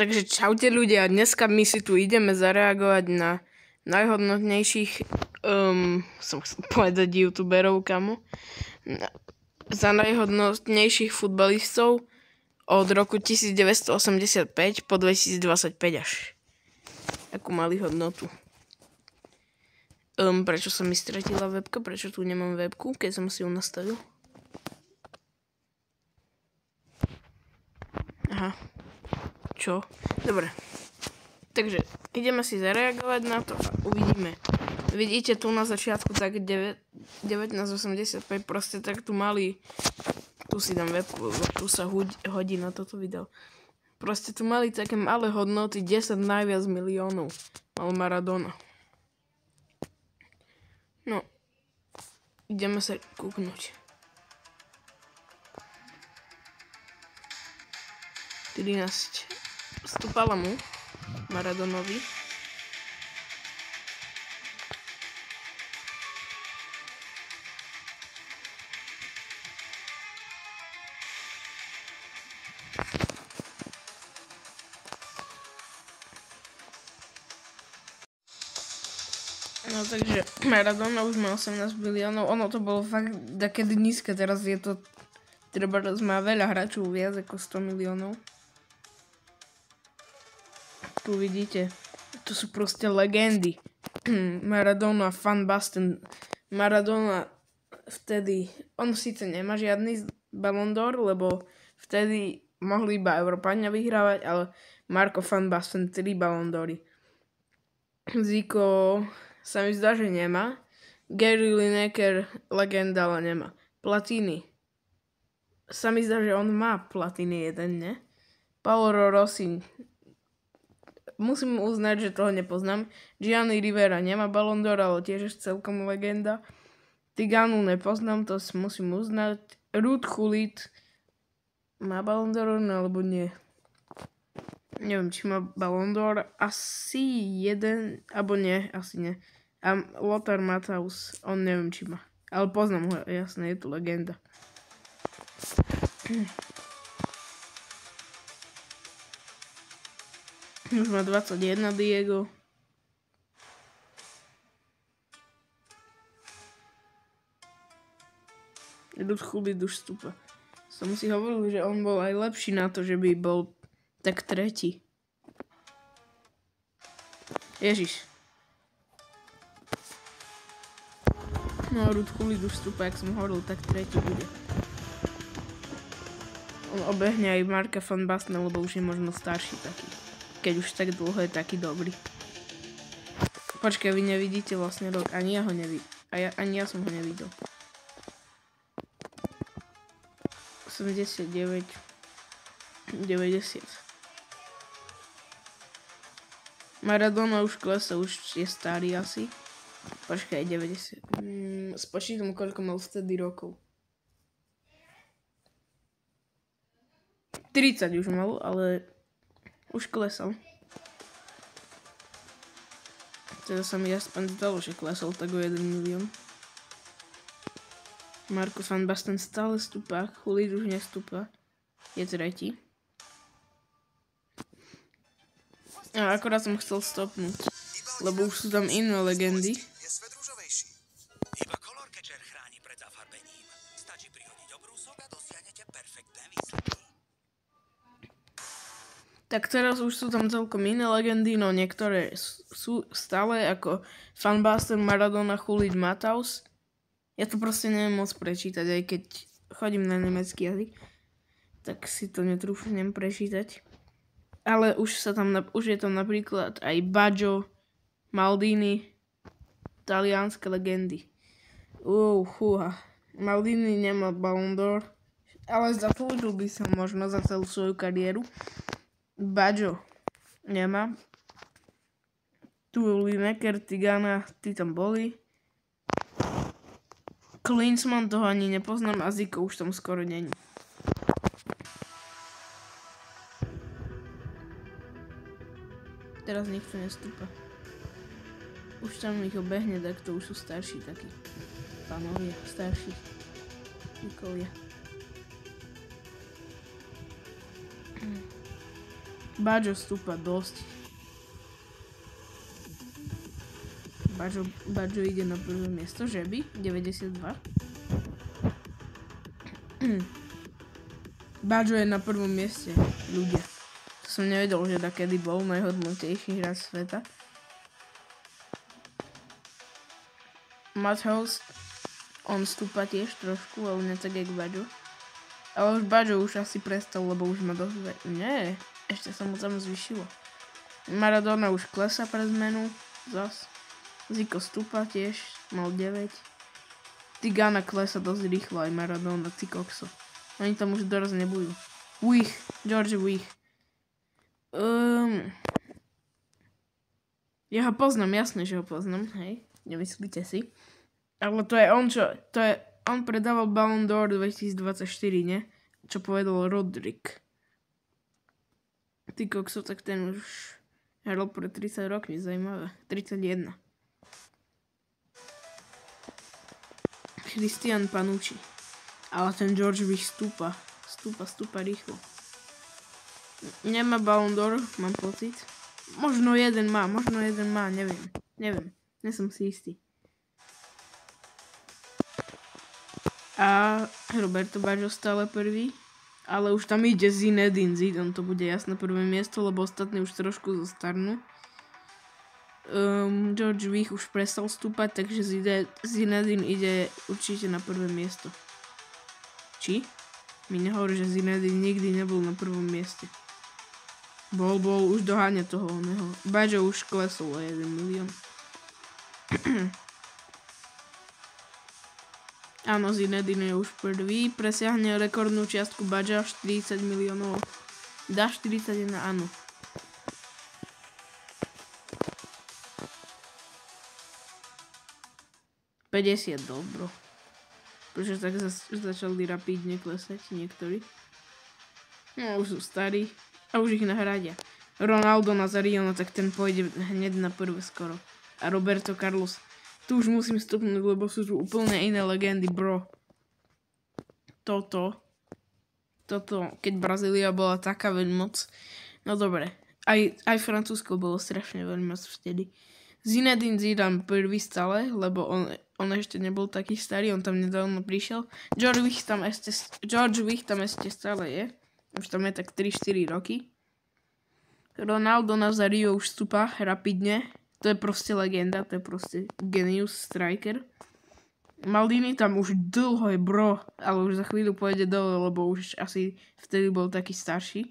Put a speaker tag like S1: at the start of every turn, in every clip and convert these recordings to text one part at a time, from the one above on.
S1: Takže čaute ľudia, dneska my si tu ideme zareagovať na najhodnotnejších, som chcel povedať youtuberov, kamo, za najhodnotnejších futbalistov od roku 1985 po 2025 až. Akú mali hodnotu. Prečo sa mi stratila webka? Prečo tu nemám webku, keď som si ju nastavil? Aha. Čo? Dobre. Takže ideme si zareagovať na to a uvidíme. Vidíte tu na začiatku tak 1985, proste tak tu mali, tu si dám webku, tu sa hodí na toto video. Proste tu mali také malé hodnoty, 10 najviac miliónov mal Maradona. No, ideme sa kúknuť. 13. Stúpala mu Maradonovi. No takže Maradona už má 18 miliónov, ono to bolo fakt takedy nízke, teraz je to, treba má veľa hráčov, viac ako 100 miliónov. Tu vidíte, to sú proste legendy. Maradona, Van Basten, Maradona vtedy, on síce nemá žiadny Ballon d'Or, lebo vtedy mohli iba Európania vyhrávať, ale Marco Van Basten 3 Ballon d'Ory. Zico sa mi zdá, že nemá. Gary Lineker, legenda, ale nemá. Platini. Sa mi zdá, že on má Platini jeden, ne? Paolo Rossi. Musím uznať, že toho nepoznám. Gianni Rivera nemá Ballon d'Or, ale tiež celkom legenda. Tiganu nepoznám, to musím uznať. Ruud Gullit má Ballon d'Or, alebo nie? Neviem, či má Ballon d'Or. Asi jeden, alebo nie, asi nie. A Lothar Matthäus, on neviem, či má. Ale poznám ho, jasné, je to legenda. Už má 21 Diego. Ruud Gullit už stúpa. Som si hovoril, že on bol aj lepší na to, že by bol tak tretí. Ježiš. No Ruud Gullit už stúpa, jak som hovoril, tak tretí bude. On obehne aj Marka Van Bastena, lebo už je možno starší taký. Keď už tak dlho je taký dobrý. Počkaj, vy nevidíte vlastne rok, ani ja ho nevidím. Ani ja som ho nevidel. 89, 90. Maradona už klesa, už je starý asi. Počkaj, 90. Spočítam, koľko mal vtedy rokov. 30 už mal, ale už klesal. Teda sa mi aspoň zdalo, že klesal tak o 1 milión. Marco Van Basten stále stúpa, Gullit už nestúpa. Je tretí. A akorát som chcel stopnúť, lebo už sú tam iné legendy. Tak teraz už sú tam celkom iné legendy, no niektoré sú stále ako Van Basten, Maradona, Gullit, Matthäus. Ja to proste neviem moc prečítať, aj keď chodím na nemecký jazyk, tak si to netrúfnem prečítať. Ale už je tam napríklad aj Baggio, Maldini, talianske legendy. Maldini nemá Ballon d'Or, ale zaslúžil by sa možno za celú svoju kariéru. Baggio nemá. Tu Lineker, Tigana, tí tam boli. Klinsmann, toho ani nepoznám, a Zico už tam skoro není. Teraz nikto nestúpa. Už tam ich obehne, tak to už sú starší takí panovia, starší Nikovia. Baggio stúpa dosť. Baggio ide na prvé miesto, že by? 92. Baggio je na prvom mieste, ľudia. To som nevedel, že takedy bol najhodnotnejší hráč sveta. Matthäus, on stúpa tiež trošku, ale nie tak jak Baggio. Ale už Baggio už asi prestal, lebo už má dosť... Nie, ešte sa mu tam zvyšilo. Maradona už klesa pre zmenu, zas. Zico stúpa tiež, mal 9. Tigana klesa dosť rýchlo, aj Maradona, ty kokso. Oni tam už doraz nebudú. George Weah. Ja ho poznám, jasne, že ho poznám, hej. Nemyslíte si. Ale to je on, on predával Ballon d'Or 2024, ne? Čo povedal Rodrik. Ty kokso, tak ten už hral pre 30 rokov, zajímavé. 31. Christian Panucci. Ale ten George Weah stúpa rýchlo. Nemá Ballon d'Or, mám pocit. Možno jeden má, neviem. Nie som si istý. A Roberto Baggio stále prvý. Ale už tam ide Zinedine Zidane, to bude jasné prvé miesto, lebo ostatní už trošku zostarnú. George Weah už prestal stúpať, takže Zinedine ide určite na prvé miesto. Či? Mi nehovorí, že Zinedine nikdy nebol na prvom mieste. Bol, už doháňa toho oného. Baggio už klesol o 1 milión. Áno, Zinedine je už prvý. Presiahne rekordnú čiastku Baggia 40 miliónov. Dá 41, áno. $50, dobro. Prečo tak začali rapidne klesať niektorí? No, už sú starí. A už ich nahradia. Ronaldo Nazario, no tak ten pôjde hneď na prvé skoro. A Roberto Carlos. Tu už musím stopnúť, lebo sú tu úplne iné legendy, bro. Toto, keď Brazília bola taká veľmoc. No dobre. Aj Francúzsko bolo strašne veľmoc vtedy. Zinedine Zidane prvý stále, lebo on ešte nebol taký starý, on tam nedávno prišiel. George Weah tam ešte stále je. Už tam je tak 3-4 roky. Ronaldo Nazario už stúpa rapidne. To je proste legenda, to je proste genius striker. Maldini tam už dlho je, bro, ale už za chvíľu pôjde dole, lebo už asi vtedy bol taký starší.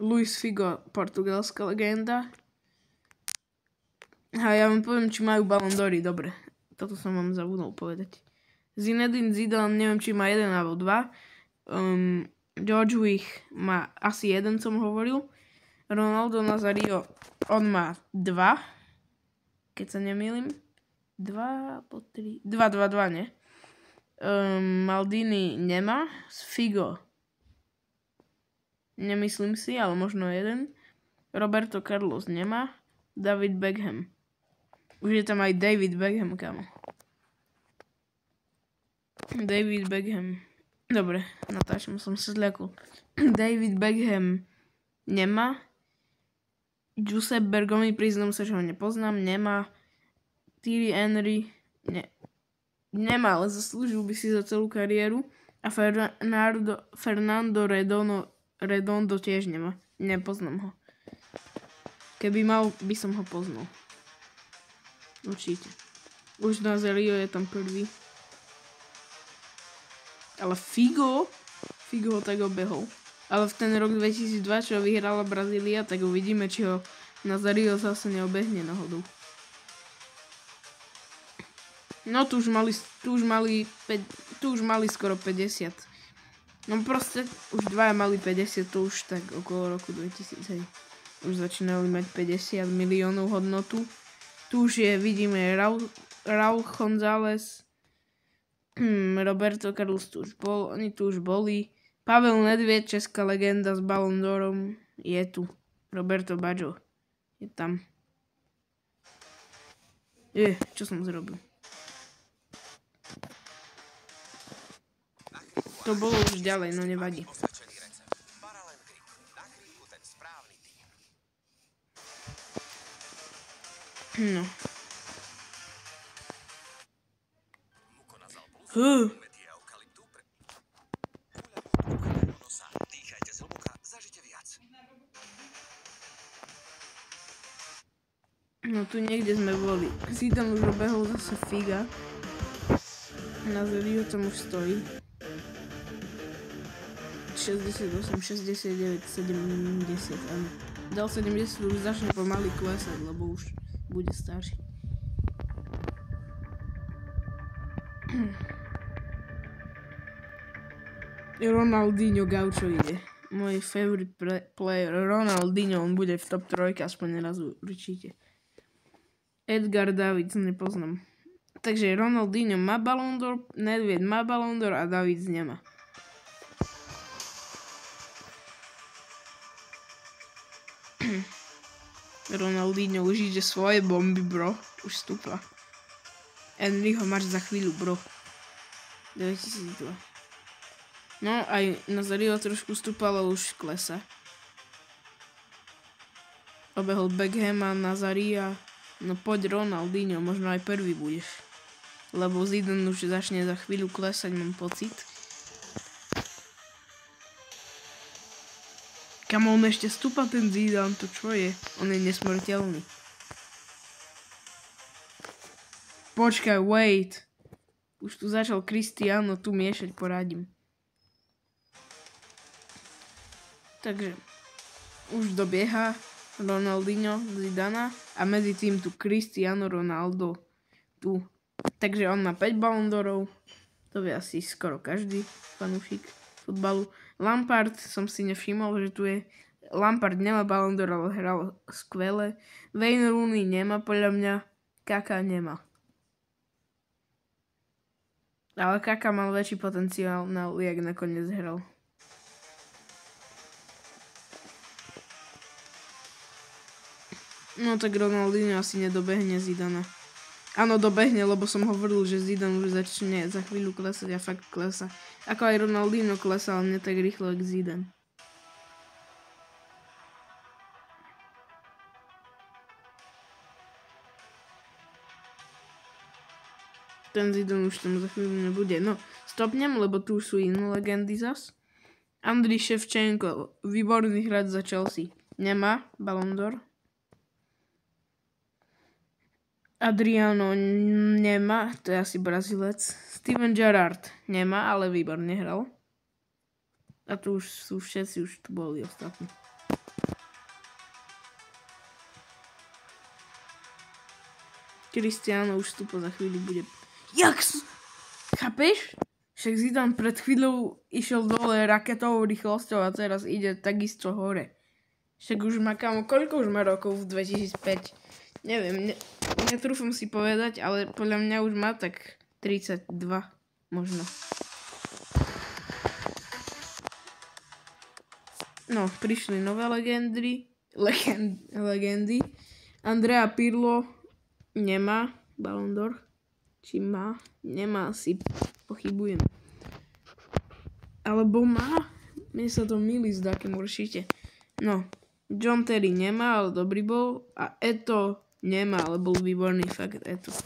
S1: Luis Figo, portugalská legenda. A ja vám poviem, či majú Ballon d'Ory, dobre. Toto som vám zabudol povedať. Zinedine Zidane, neviem, či má 1 alebo 2. George Weah má asi 1, som hovoril. Ronaldo Nazario, on má 2. Keď sa nemýlim. 2, 3... 2, ne? Maldini nemá. Figo. Nemyslím si, ale možno 1. Roberto Carlos nemá. David Beckham. Už je tam aj David Beckham, kamo. David Beckham. Dobre, natáčam, som sa zľakol. David Beckham nemá. Giuseppe Bergomi, priznám sa, že ho nepoznám, nemá. Thierry Henry nemá, ale zaslúžil by si za celú kariéru. A Fernando Redondo tiež nemá. Nepoznám ho. Keby mal, by som ho poznal. Určite. Už Nazario je tam prvý. Ale Figo ho tak obehol. Ale v ten rok 2002, čo vyhrala Brazília, tak uvidíme, či ho Nazario zase neobehne náhodou. No tu už mali skoro 50. No proste už dvaja mali 50, to už tak okolo roku 2000. Hej. Už začínali mať 50 miliónov hodnotu. Tu už je, vidíme, Raúl González, Roberto Carlos tu už bol, oni tu už boli. Pavel Nedvěd, česká legenda s Ballon d'Orom, je tu. Roberto Baggio je tam. Čo som zrobil? To bolo už ďalej, no nevadí. No. No tu niekde sme boli. Zidane už obehol zase Figa. Nazario tam už stojí. 68, 69, 70, áno. Dal 70, už začne pomaly klesať, lebo už bude starší. Ronaldinho Gaucho ide. Môj favorite player Ronaldinho, on bude v top 3 aspoň raz určite. Edgar Davids nepoznám. Takže Ronaldinho má Ballon d'Or, Nedved má Ballon d'Or a Davids nemá. Ronaldinho už ide svoje bomby, bro. Už stúpa. Enriho máš za chvíľu, bro. 2002. No, aj Nazario trošku stúpalo, už klesa. Obehol Beckhama, Nazaria. No poď Ronaldinho, možno aj prvý budeš. Lebo Zidane už začne za chvíľu klesať, mám pocit. Kam on ešte stúpa ten Zidane, to čo je? On je nesmrteľný. Počkaj, wait. Už tu začal Cristiano tu miešať, poradím. Takže už dobieha Ronaldinho, Zidana a medzi tým tu Cristiano Ronaldo tu. Takže on má 5 Ballon d'Orov, to vie asi skoro každý fanúšik futbalu. Lampard som si nevšimol, že tu je. Lampard nemá Ballon d'Or, ale hral skvele. Wayne Rooney nemá podľa mňa, Kaka nemá. Ale Kaka mal väčší potenciál, jak nakoniec hral. No tak Ronaldinho asi nedobehne Zidana. Áno, dobehne, lebo som hovoril, že Zidane už začne za chvíľu klesať a fakt klesa. Ako aj Ronaldinho klesal, nie tak rýchlo, jak Zidane. Ten Zidane už tam za chvíľu nebude. No, stopnem, lebo tu sú iné legendy zas. Andriy Ševčenko, výborný hráč za Chelsea. Nemá Ballon d'Or. Adriano nemá, to je asi Brazílec. Steven Gerrard nemá, ale výborne hral. A tu už sú všetci, už tu boli ostatní. Cristiano už tu po za chvíli bude. Chápeš? Však Zidane pred chvíľou išiel dole raketovou rýchlosťou a teraz ide takisto hore. Však už má koľko už má rokov v 2005? Neviem, netrúfam si povedať, ale podľa mňa už má tak 32, možno. No, prišli nové legendy. Andrea Pirlo nemá Ballon d'Or. Či má? Nemá, si pochybujem. Alebo má? Mne sa to mýli s takým určite. No, John Terry nemá, ale dobrý bol. A Eto'o nemá, ale bol výborný fakt Eto'o.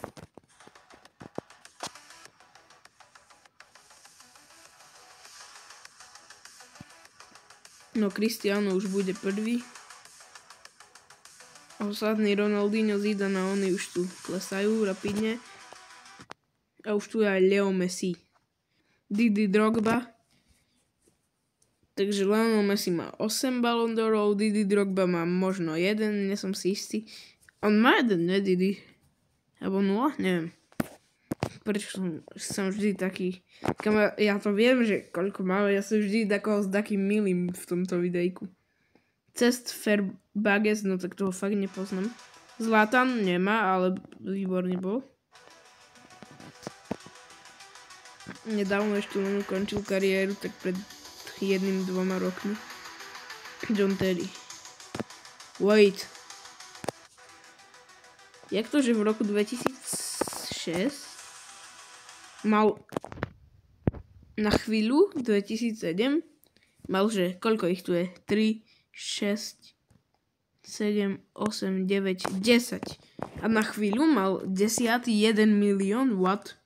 S1: No, Cristiano už bude prvý. Ostatní Ronaldinho, Zidane a oni už tu klesajú rapidne. A už tu je aj Leo Messi. Didi Drogba. Takže Lionel Messi má 8 Ballon d'Orov, Didi Drogba má možno 1, nie som si istý. On má 1, ne Didi? Alebo 0? Neviem. Prečo som vždy taký... Ja to viem, že koľko má, ja som vždy takým milým v tomto videjku. Cest Fabregas, no tak toho fakt nepoznám. Zlatan nemá, ale výborne bol. Nedávno ešte len ukončil kariéru, tak pred 1-2 rokmi. John Terry. Wait. Jak to, že v roku 2006 mal na chvíľu 2007 mal, že koľko ich tu je? 3, 6, 7, 8, 9, 10. A na chvíľu mal 10. 1 milión, what?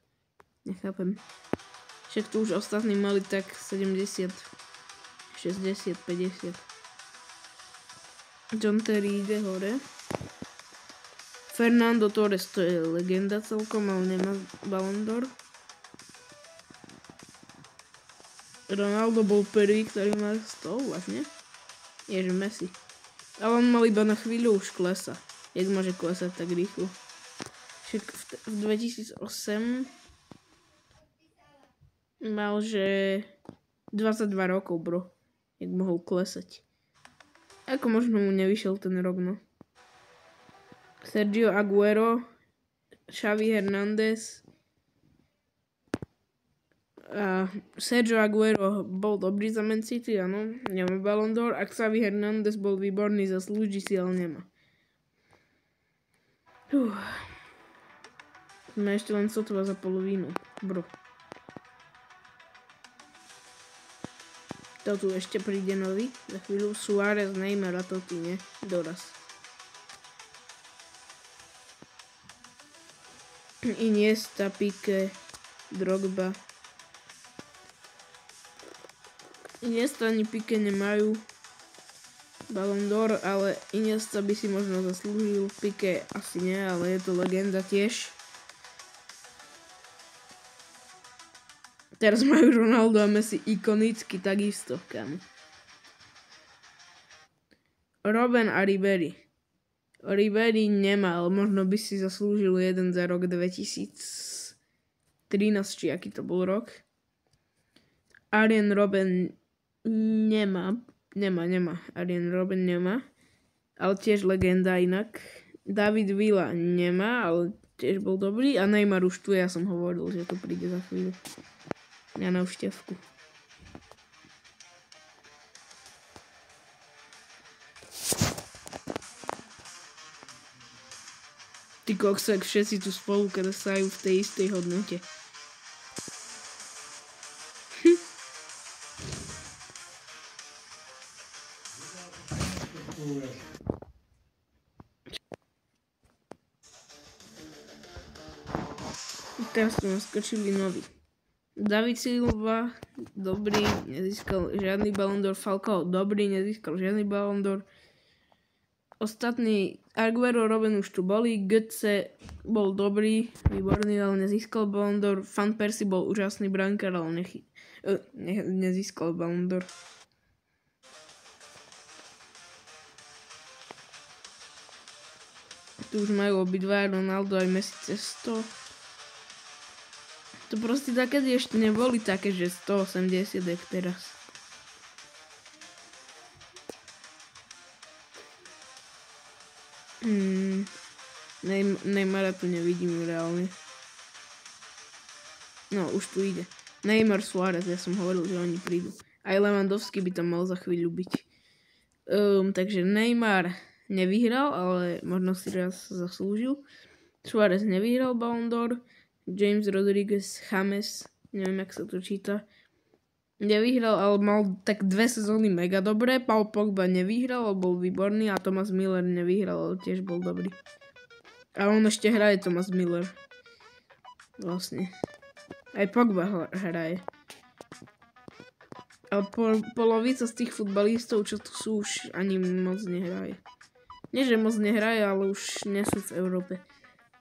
S1: Nechápem. Však tu už ostatní mali tak 70, 60, 50. John Terry ide hore. Fernando Torres, to je legenda celkom, ale nemá Ballon d'Or. Ronaldo bol prvý, ktorý má 100, vlastne. Ježe Messi. Ale on mal iba na chvíľu už klesa. Jak môže klesať tak rýchlo? Však v 2008 mal, že 22 rokov, bro. Jak mohol klesať. Ako možno mu nevyšiel ten rok, no. Sergio Aguero, Xavi Hernández. A Sergio Aguero bol dobrý za Man City, áno, nemá Ballon d'Or. A Xavi Hernández bol výborný, zaslúži si, ale nemá. Sme ešte len sotva za polovinu, bro. To tu ešte príde nový, za chvíľu Suárez, Neymar a to tu nie, doraz. Iniesta, Piqué, Drogba. Iniesta ani Piqué nemajú Ballon d'Or, ale Iniesta by si možno zaslúžil, Piqué asi nie, ale je to legenda tiež. Teraz majú Ronaldo a Messi ikonicky takisto, kámo. Robben a Ribery. Ribery nemá, ale možno by si zaslúžil jeden za rok 2013, či aký to bol rok. Arjen Robben nemá. Arjen Robben nemá, ale tiež legenda inak. David Villa nemá, ale tiež bol dobrý. A Neymar už tu, ja som hovoril, že to príde za chvíľu. Ja na návštevku. Ty koksek, všetci tu spolu kresajú v tej istej hodnote. Teraz tu naskočili nový. David Silva, dobrý, nezískal žiadny Ballon d'Or. Falcao, dobrý, nezískal žiadny Ballon d'Or. Ostatní, Aguero, Robben už tu boli. Götze bol dobrý, výborný, ale nezískal Ballon d'Or. Van Persie bol úžasný brankár, ale nezískal Ballon d'Or. Tu už majú obidva, Ronaldo aj Messi cez 100. To proste takedy ešte neboli také, že 180 jak teraz. Neymara tu nevidím reálne. No, už tu ide. Neymar, Suárez, ja som hovoril, že oni prídu. Aj Lewandowski by tam mal za chvíľu byť. Takže Neymar nevyhral, ale možno si raz zaslúžil. Suárez nevyhral Ballon d'Or. James Rodriguez, James, neviem, jak sa to číta. Nevyhral, ale mal tak 2 sezóny mega dobré. Paul Pogba nevyhral, ale bol výborný. A Thomas Müller nevyhral, ale tiež bol dobrý. A on ešte hraje, Thomas Müller. Vlastne. Aj Pogba hraje. Ale polovica z tých futbalistov, čo tu sú, už ani moc nehraje. Nie, že moc nehraje, ale už nie sú v Európe.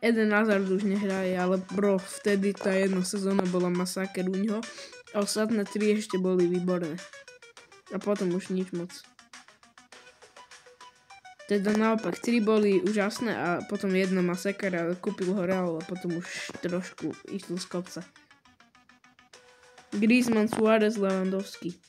S1: Eden Hazard už nehraje, ale bro, vtedy tá jedna sezóna bola masaker u ňoho. A ostatné 3 ešte boli výborné. A potom už nič moc. Teda naopak, 3 boli úžasné a potom jedna masaker a kúpil ho Real a potom už trošku išlo z kopca. Griezmann, Suárez, Lewandowski.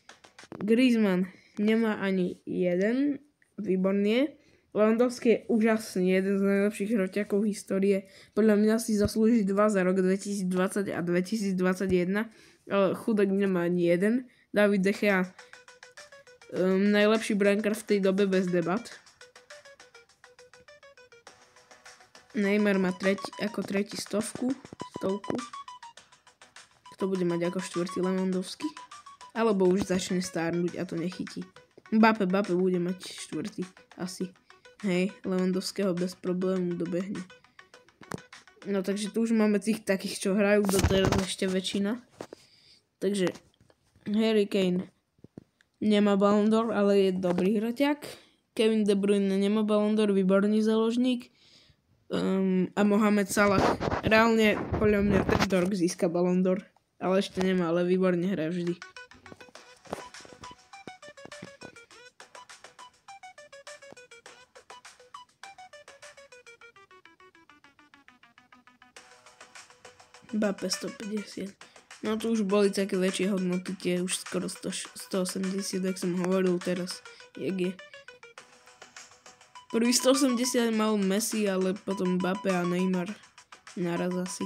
S1: Griezmann nemá ani jeden, výborne. Lewandowski je úžasný, jeden z najlepších hroťakov histórie. Podľa mňa si zaslúži 2 za rok 2020 a 2021. Ale chudák nemá ani jeden. David De Gea, najlepší brankár v tej dobe bez debat. Neymar má ako tretí stovku. Kto bude mať ako štvrtý? Lewandowski? Alebo už začne stárnuť a to nechytí. Mbappé bude mať štvrtý asi. Hej, Lewandowského bez problému dobehne. No takže tu už máme tých takých, čo hrajú doteraz ešte väčšina. Takže Harry Kane nemá Ballon d'Or, ale je dobrý hraťák. Kevin De Bruyne nemá Ballon d'Or, výborný záložník. A Mohamed Salah reálne podľa mňa tento rok získa Ballon d'Or. Ale ešte nemá, ale výborne hrá vždy. Mbappé 150. No tu už boli také väčšie hodnoty, tie už skoro 180, jak som hovoril teraz, jak je. Prvý 180 mal Messi, ale potom Mbappé a Neymar naraz asi.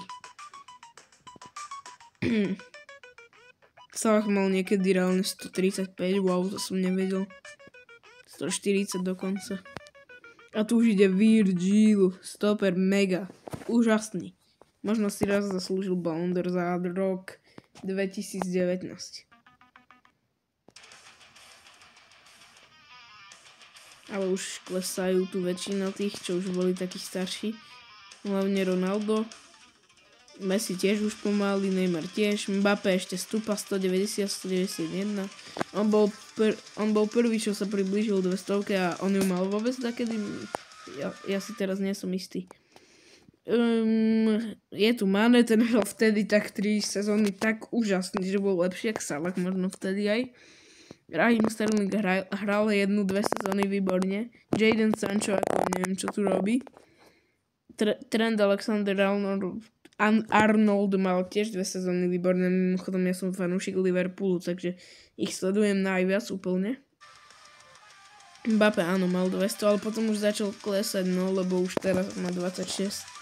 S1: Salah mal niekedy reálne 135, wow, to som nevedel. 140 dokonca. A tu už ide Virgil, stoper mega, úžasný. Možno si raz zaslúžil Ballon d'Or za rok 2019. Ale už klesajú tu väčšina tých, čo už boli takí starší. Hlavne Ronaldo. Messi tiež už pomaly, Neymar tiež. Mbappé ešte stúpa 190, 191. On bol prvý, čo sa priblížil 200 a on ju mal vôbec takedy. Ja si teraz nie som istý. Je tu Mane, ten hral vtedy tak 3 sezóny tak úžasný, že bol lepší ako Salah, možno vtedy aj. Raheem Sterling hral 1-2 sezóny výborne. Jadon Sancho, ako neviem, čo tu robí. Trent Alexander-Arnold mal tiež 2 sezóny výborné. Mimochodom, ja som fanúšik Liverpoolu, takže ich sledujem najviac úplne. Mbappé áno, mal 200, ale potom už začal klesať, no, lebo už teraz má 26.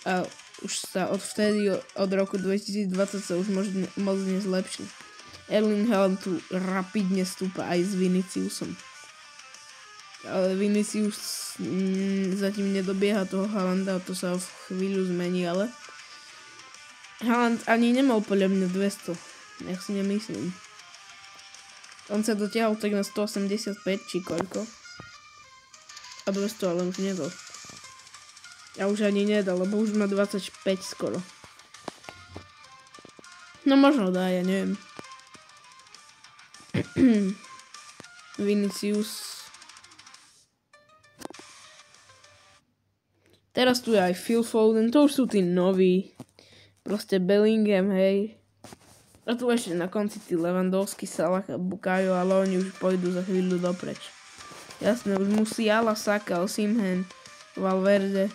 S1: A už sa od roku 2020 sa už moc nezlepšil. Erling Haaland tu rapidne stúpa aj s Viniciusom. Ale Vinicius zatím nedobieha toho Haalanda, to sa v chvíľu zmení, ale Haaland ani nemal podľa mňa 200, ja si nemyslím. On sa dotiahol tak na 185 či koľko. A 200 ale už nedal. Ja už ani nedal, lebo už má 25 skoro. No možno dá, ja neviem. Vinicius. Teraz tu je aj Phil Foden, to už sú tí noví. Proste Bellingham, hej. A tu ešte na konci tí Lewandowski, Salah a Bukayo, ale oni už pôjdu za chvíľu dopreč. Jasné, už Musiala, Saka, Osimhen, Valverde.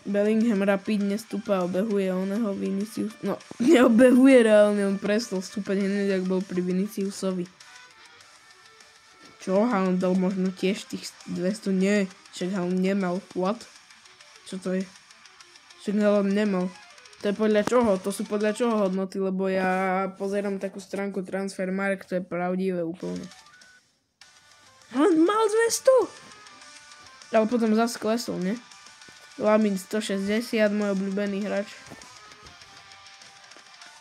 S1: Bellingham rapidne stúpa, obehuje oného Vinicius. No, neobehuje reálne, on prestal stúpať hneď, ak bol pri Viniciusovi. Čo? Haaland dal možno tiež tých 200? Nie, však Haaland nemal. What? Čo to je? Však Haaland nemal. To je podľa čoho? To sú podľa čoho hodnoty, lebo ja pozerám takú stránku Transfermarkt, to je pravdivé úplne. Haaland mal 200! Ale potom zase klesol, nie? Lamin 160, môj obľúbený hráč.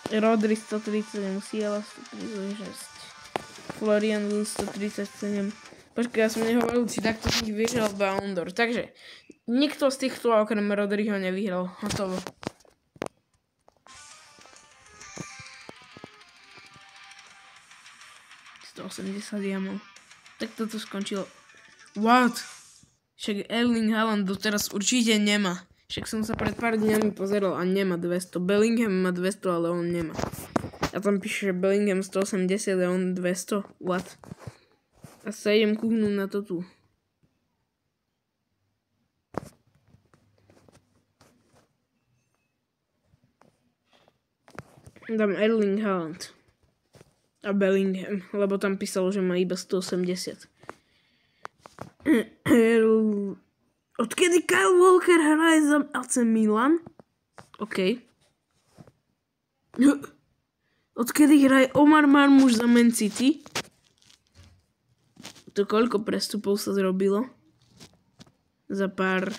S1: Rodri 137, Musiala 136. Florian Wirtz 137. Počkaj, ja som nehovoril, či takto z nich vyhral Ballon d'Or. Takže, nikto z týchto okrem Rodriho nevyhral. Hotovo. Ja mal. Tak toto skončilo. What? Však Erling Haaland doteraz určite nemá. Však som sa pred pár dňami pozeral a nemá 200. Bellingham má 200, ale on nemá. A tam píše, že Bellingham 180 a on 200. What? A sa idem kúknúť na to tu. Dám Erling Haaland. A Bellingham, lebo tam písalo, že má iba 180. Odkedy Kyle Walker hraje za AC Milan? OK. Odkedy hraje Omar Marmoush za Man City? To koľko prestupov sa zrobilo? Za pár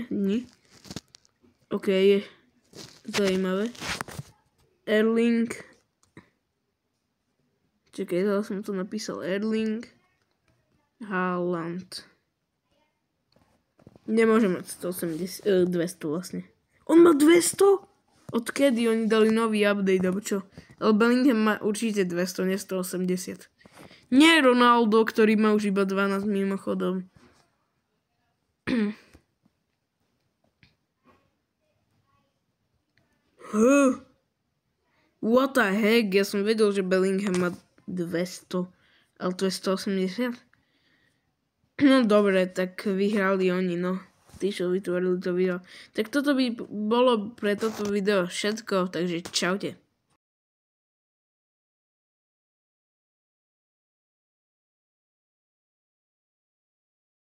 S1: dní. OK, je zajímavé. Erling. Čakaj, zase som to napísal. Erling Haaland. Nemôže mať 200 vlastne. On má 200? Odkedy oni dali nový update, alebo čo? Ale Bellingham má určite 200, nie 180. Nie Ronaldo, ktorý má už iba 12 mimochodom. What the heck? Ja som vedel, že Bellingham má 200, ale to je 180. No dobre, tak vyhrali oni, no. Tí, čo vytvorili to video. Tak toto by bolo pre toto video všetko, takže čaute.